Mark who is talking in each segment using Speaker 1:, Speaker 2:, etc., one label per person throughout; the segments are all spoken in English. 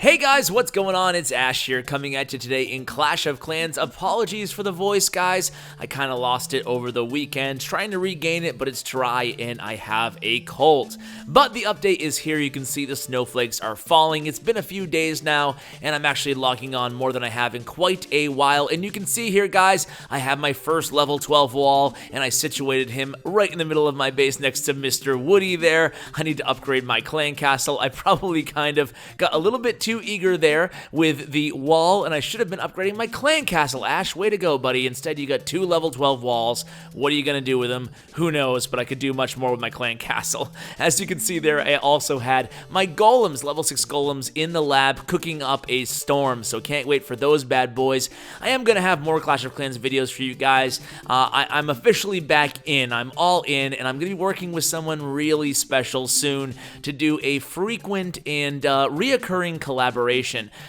Speaker 1: Hey guys, what's going on? It's Ash here, coming at you today in Clash of Clans. Apologies for the voice, guys. I kind of lost it over the weekend, trying to regain it, but it's dry and I have a cold. But the update is here. You can see the snowflakes are falling. It's been a few days now, and I'm actually logging on more than I have in quite a while. And you can see here, guys, I have my first level 12 wall, and I situated him right in the middle of my base next to Mr. Woody there. I need to upgrade my clan castle. I probably kind of got a little bit too eager there with the wall, and I should have been upgrading my clan castle. Ash, way to go, buddy. Instead, you got two level 12 walls. What are you gonna do with them? Who knows, but I could do much more with my clan castle. As you can see there, I also had my golems, level 6 golems in the lab cooking up a storm, so can't wait for those bad boys. I am gonna have more Clash of Clans videos for you guys. I'm officially back in. I'm all in, and I'm gonna be working with someone really special soon to do a frequent and reoccurring collaboration.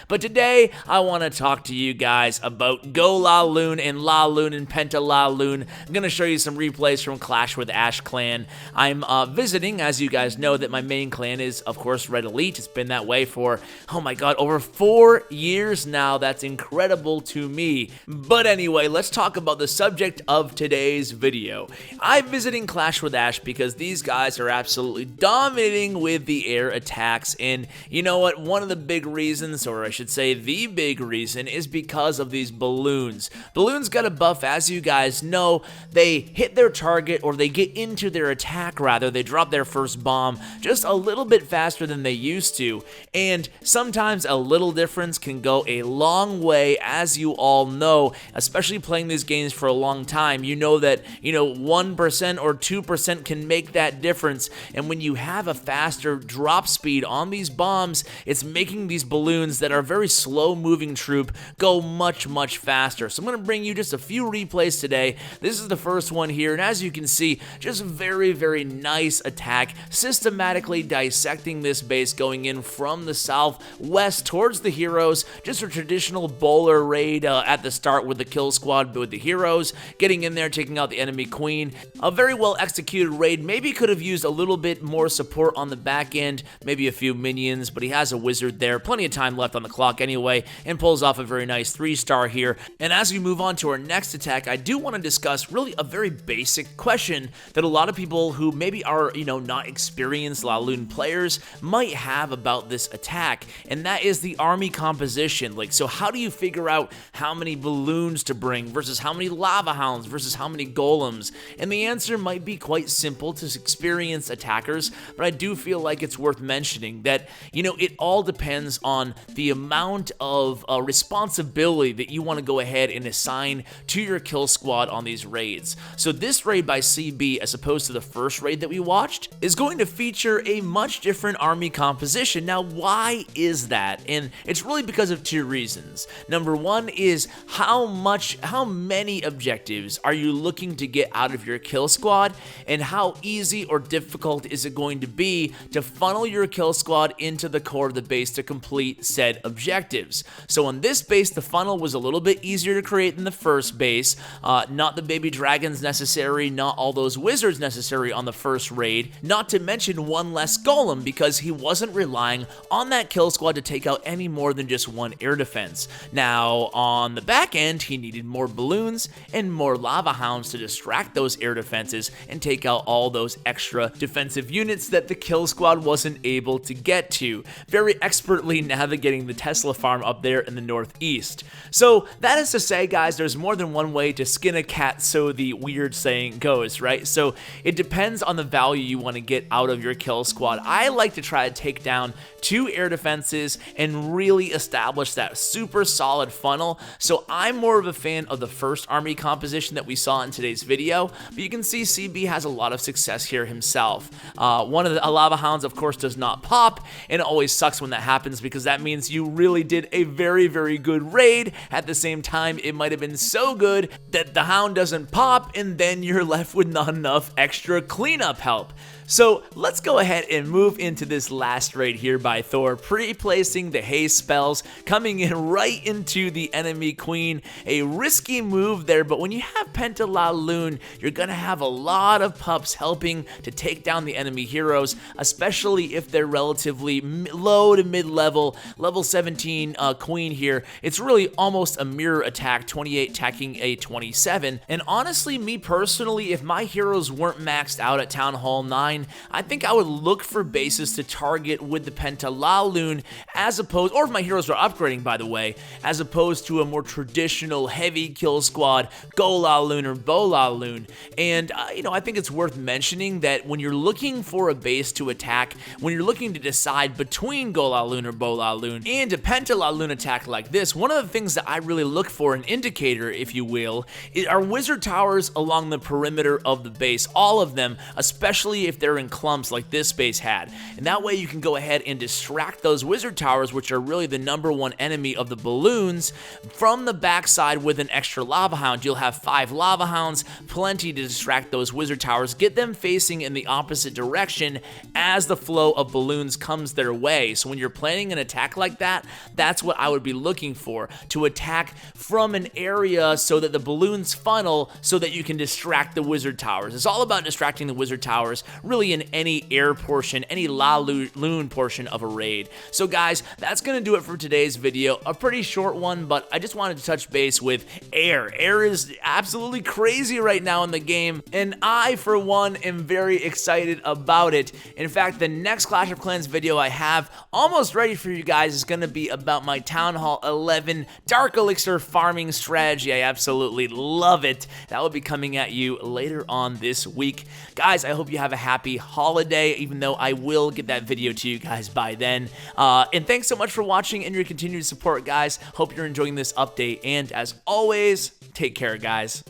Speaker 1: But today, I want to talk to you guys about GoLaLoon and LaLoon and Penta LaLoon. I'm going to show you some replays from Clash with Ash clan. I'm visiting, as you guys know, that my main clan is, of course, Red Elite. It's been that way for, oh my god, over 4 years now. That's incredible to me. But anyway, let's talk about the subject of today's video. I'm visiting Clash with Ash because these guys are absolutely dominating with the air attacks, and you know what? One of the big reasons, or I should say the big reason, is because of these balloons. Balloons got a buff, as you guys know. They hit their target, or they get into their attack rather. They drop their first bomb just a little bit faster than they used to, and sometimes a little difference can go a long way, as you all know, especially playing these games for a long time. You know that, 1% or 2% can make that difference, and when you have a faster drop speed on these bombs, it's making these balloons that are very slow moving troop go much faster. So I'm going to bring you just a few replays today. This is the first one here, and as you can see, just very nice attack, systematically dissecting this base, going in from the southwest towards the heroes. Just a traditional bowler raid at the start with the kill squad with the heroes, getting in there, taking out the enemy queen. A very well executed raid. Maybe could have used a little bit more support on the back end, maybe a few minions, but he has a wizard there. Plenty of time left on the clock anyway, and pulls off a very nice 3-star here. And as we move on to our next attack, I do want to discuss really a very basic question that a lot of people who maybe are, not experienced LaLoon players might have about this attack, and that is the army composition. So how do you figure out how many balloons to bring versus how many lava hounds versus how many golems? And the answer might be quite simple to experienced attackers, but I do feel like it's worth mentioning that, it all depends on the amount of responsibility that you want to go ahead and assign to your kill squad on these raids. So this raid by CB, as opposed to the first raid that we watched, is going to feature a much different army composition. Now, why is that? And it's really because of two reasons. Number one is how many objectives are you looking to get out of your kill squad, and how easy or difficult is it going to be to funnel your kill squad into the core of the base to complete said objectives. So on this base, the funnel was a little bit easier to create than the first base. Not the baby dragons necessary, not all those wizards necessary on the first raid, not to mention one less golem, because he wasn't relying on that kill squad to take out any more than just one air defense. Now on the back end, he needed more balloons and more lava hounds to distract those air defenses and take out all those extra defensive units that the kill squad wasn't able to get to. Very expertly navigating the Tesla farm up there in the northeast. So that is to say, guys, there's more than one way to skin a cat, so the weird saying goes, right? So it depends on the value you want to get out of your kill squad. I like to try to take down 2 air defenses and really establish that super solid funnel. So I'm more of a fan of the first army composition that we saw in today's video, but you can see CB has a lot of success here himself. One of the lava hounds, of course, does not pop, and it always sucks when that happens because that means you really did a very good raid. At the same time, it might have been so good that the hound doesn't pop, and then you're left with not enough extra cleanup help. So let's go ahead and move into this last raid here by Thor, pre-placing the haste spells, coming in right into the enemy queen. A risky move there, but when you have Penta LaLoon, you're gonna have a lot of pups helping to take down the enemy heroes, especially if they're relatively low to mid-level level 17 queen here. It's really almost a mirror attack, 28 attacking a 27. And honestly, me personally, if my heroes weren't maxed out at Town Hall 9, I think I would look for bases to target with the Penta LaLoon as opposed, or if my heroes are upgrading, by the way, as opposed to a more traditional heavy kill squad GoLaLoon or BoLaLoon. And I think it's worth mentioning that when you're looking for a base to attack, when you're looking to decide between GoLaLoon or BoLaLoon and a Penta LaLoon attack like this, one of the things that I really look for, an indicator if you will, are wizard towers along the perimeter of the base, all of them, especially if they're in clumps like this base had. And that way you can go ahead and distract those wizard towers, which are really the #1 enemy of the balloons, from the backside with an extra lava hound. You'll have 5 lava hounds, plenty to distract those wizard towers, get them facing in the opposite direction as the flow of balloons comes their way. So when you're planning an attack like that, that's what I would be looking for, to attack from an area so that the balloons funnel so that you can distract the wizard towers. It's all about distracting the wizard towers, really in any air portion, any LaLoon portion of a raid. So guys, that's going to do it for today's video. A pretty short one, but I just wanted to touch base with air. Air is absolutely crazy right now in the game, and I, for one, am very excited about it. In fact, the next Clash of Clans video I have almost ready for you guys is going to be about my Town Hall 11 Dark Elixir farming strategy. I absolutely love it. That will be coming at you later on this week. Guys, I hope you have a happy holiday, even though I will get that video to you guys by then. And thanks so much for watching and your continued support, guys. Hope you're enjoying this update, and as always, take care, guys.